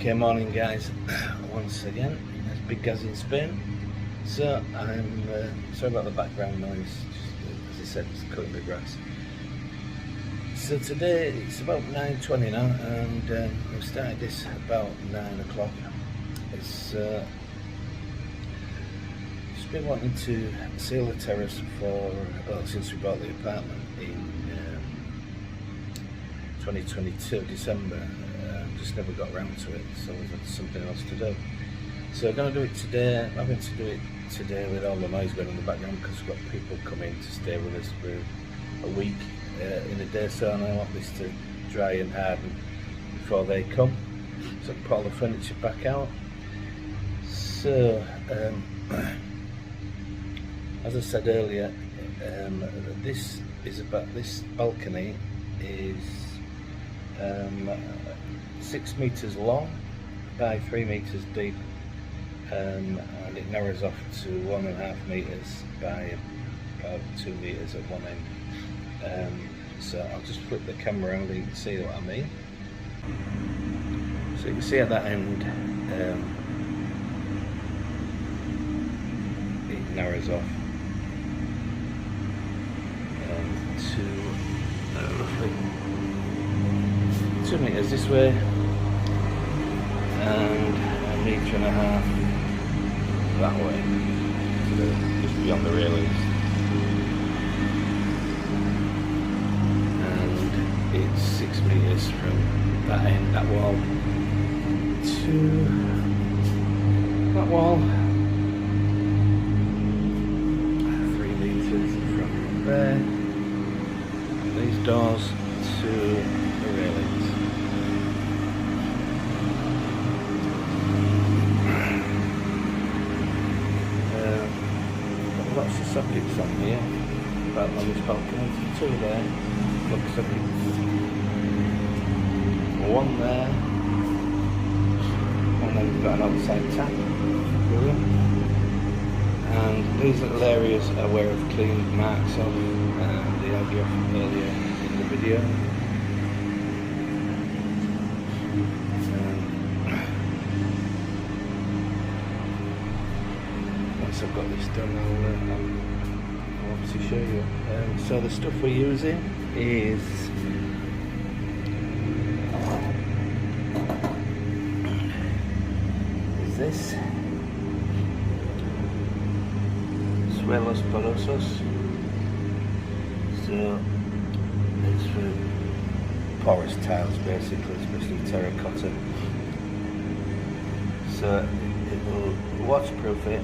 Okay, morning guys, once again, it's Big Gaz in Spain. So I'm sorry about the background noise, just, as I said, it's cutting the grass. So today it's about 9:20 now, and we started this about 9 o'clock. It's just been wanting to seal the terrace since we bought the apartment in 2022 December. Just never got around to it, so we've had something else to do. So I'm going to do it today. I'm having to do it today with all the noise going in the background because we've got people coming to stay with us for a week in a day, so I want this to dry and harden before they come, so I can put all the furniture back out. So as I said earlier, this balcony is 6 meters long by 3 meters deep, and it narrows off to 1.5 meters by about 2 meters at one end. So I'll just flip the camera around and you can see what I mean. So you can see at that end it narrows off to roughly 2 meters this way and 1.5 meters that way, just beyond the railings. And it's 6 meters from that end, that wall, to that wall. 3 meters from there, and these doors to the railings. Lots of sockets on here, about on this balcony, 2 there, plug sockets, 1 there, and then we've got an outside tap, and these little areas are where I've cleaned marks off the audio from earlier in the video. Once I've got this done, I'll obviously show you. So the stuff we're using is this suelos porosos. So it's for porous tiles basically, especially terracotta. So it will waterproof it.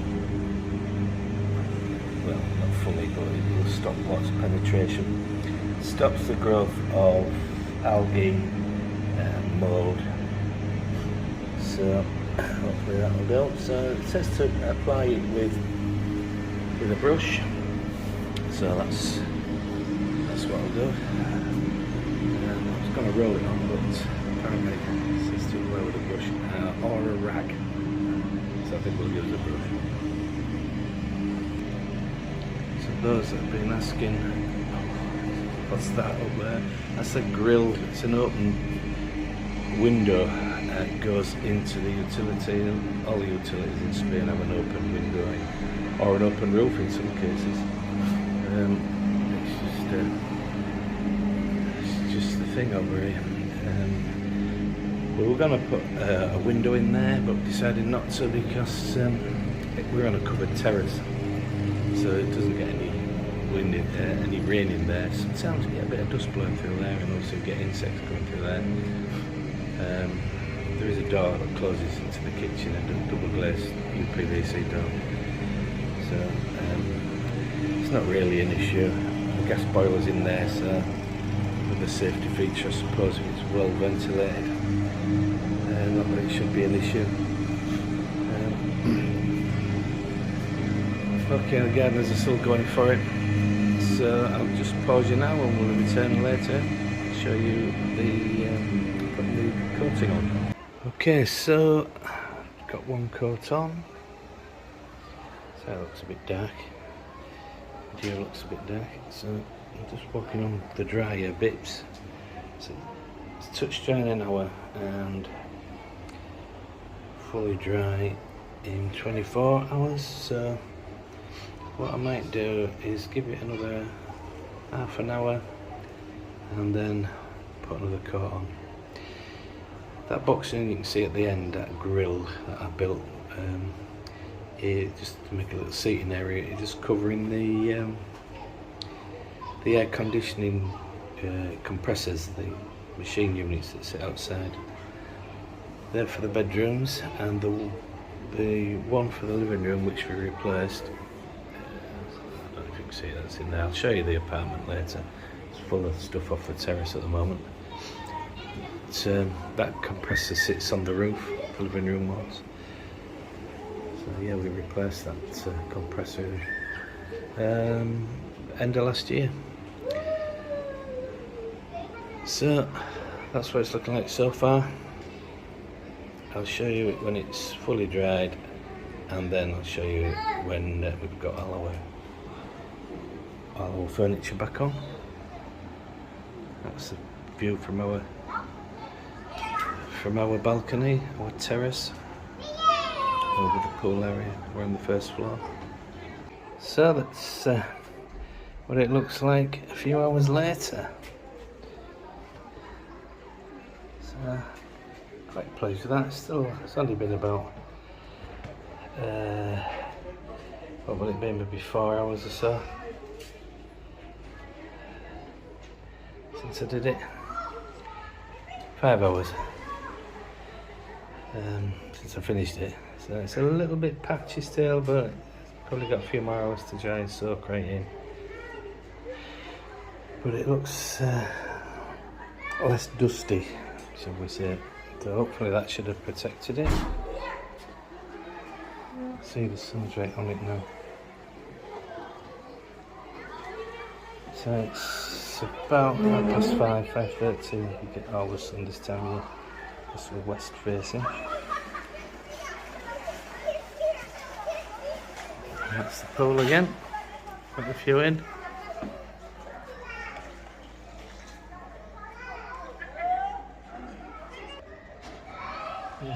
Well, not fully, but it will stop water penetration. Stops the growth of algae and mould. So hopefully that will do. So it says to apply it with a brush. So that's what I'll do. I was going to roll it on, but apparently it says to apply with a brush or a rag. So I think we'll use a brush. Those that have been asking, what's that up there? That's a grill. It's an open window. It goes into the utility. All the utilities in Spain have an open window or an open roof in some cases. It's just the thing over here. We were going to put a window in there, but decided not to because we're on a covered terrace. So it doesn't get any wind in there, any rain in there. Sometimes you get a bit of dust blowing through there, and also get insects coming through there. There is a door that closes into the kitchen, a double glazed UPVC door. So it's not really an issue. The gas boiler's in there, so with the safety feature, I suppose if it's well ventilated, not that it should be an issue. Okay, the gardeners are still going for it, so I'll just pause you now and we'll return later and show you putting the coating on. Okay, so I've got one coat on, so it looks a bit dark, here looks a bit dark, so I'm just working on the drier bits. So it's touch dry in an hour, and fully dry in 24 hours, so what I might do is give it another half an hour and then put another coat on. That boxing you can see at the end, that grill that I built, just to make a little seating area, it's just covering the air conditioning compressors, the machine units that sit outside. They're for the bedrooms, and the one for the living room which we replaced, I don't know if you can see that's in there. I'll show you the apartment later. It's full of stuff off the terrace at the moment. That compressor sits on the roof, the living room ones. So yeah, we replaced that compressor end of last year. So that's what it's looking like so far. I'll show you it when it's fully dried, and then I'll show you it when we've got all our furniture back on. That's the view from our balcony, our terrace, over the pool area. We're on the first floor. So that's what it looks like a few hours later. So quite pleased with that. It's only been about what will it be, maybe 4 hours or so since I did it. 5 hours since I finished it. So it's a little bit patchy still, but it's probably got a few more hours to dry and soak right in. But it looks less dusty, shall we say. So hopefully that should have protected it. See, the sun's right on it now. So it's about 5:30. You get all the sun this time of year. It's the west facing. That's the pool again. Put a few in.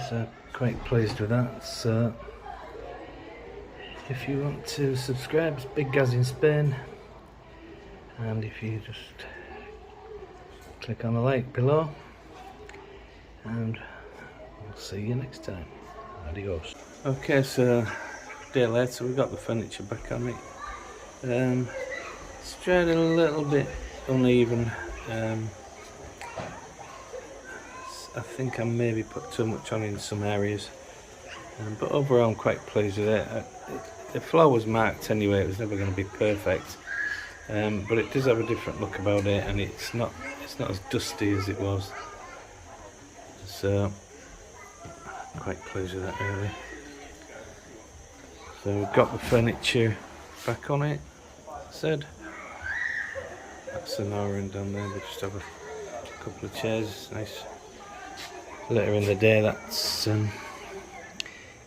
So quite pleased with that. So if you want to subscribe, it's Big Gaz in Spain, and if you just click on the like below, and we'll see you next time. Adios. Okay, so a day later we got the furniture back on it. It's dried a little bit uneven. I think I maybe put too much on in some areas, but overall I'm quite pleased with it. The floor was marked anyway, it was never going to be perfect, but it does have a different look about it, and it's not as dusty as it was. So I'm quite pleased with that really. So we've got the furniture back on it, as I said. That's an iron down there, we just have a couple of chairs, nice. Later in the day that's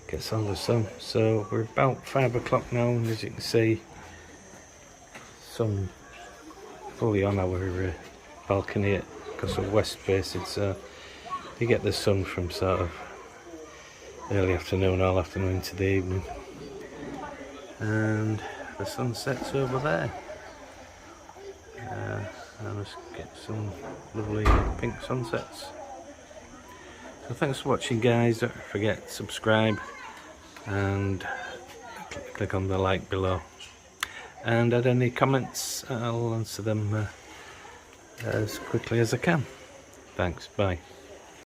gets all the sun. So we're about 5 o'clock now, and as you can see, sun fully on our balcony because we're west facing, so you get the sun from sort of early afternoon, all afternoon into the evening, and the sun sets over there. I'll just get some lovely pink sunsets. So thanks for watching, guys. Don't forget to subscribe and click on the like below, and add any comments. I'll answer them as quickly as I can. Thanks, bye.